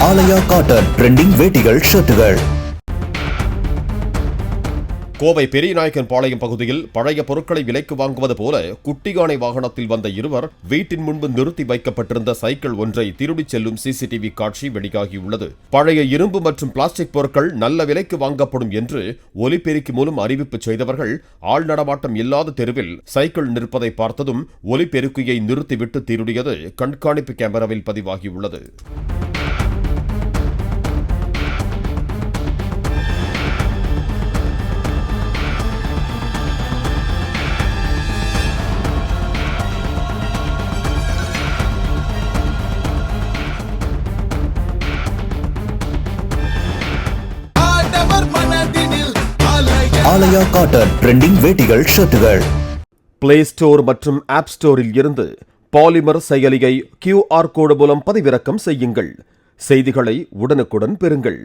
ஆலயா cotton trending வேட்டிகள் ஷர்ட்டுகள். Kovai Periyanaicken பாளையம் பகுதியில் பழைய பொருட்களை விலைக்கு வாங்குவது போல குட்டிகானை வாகனத்தில் வந்த இருவர் வீட்டின் முன்பு நிறுத்தி வைக்கப்பட்டிருந்த சைக்கிள் ஒன்றை திருடிச் செல்லும் சிசிடிவி காட்சி வெளியாகியுள்ளது. பழைய இரும்பு மற்றும் பிளாஸ்டிக் பொருட்கள் நல்ல விலைக்கு வாங்கப்படும் என்று ஒலிபெருக்கி மூலம் அறிவிப்பு செய்தவர்கள் ஆள் நடமாட்டம் இல்லாத தெருவில் சைக்கிள் நிற்பதை பார்த்ததும் ஒலிபெருக்கியை நிறுத்திவிட்டு திருடியது கண்காணிப்பு கேமராவில் பதிவாகியுள்ளது. ஆலயா காட்டன் ட்ரெண்டிங் வேட்டிகள் ஷர்ட்டுகள். பிளே ஸ்டோர் மற்றும் ஆப் ஸ்டோரில் இருந்து பாலிமர் செயலியை QR கோடு மூலம் பதிவிறக்கம் செய்யுங்கள். செய்திகளை உடனுக்குடன் பெறுங்கள்.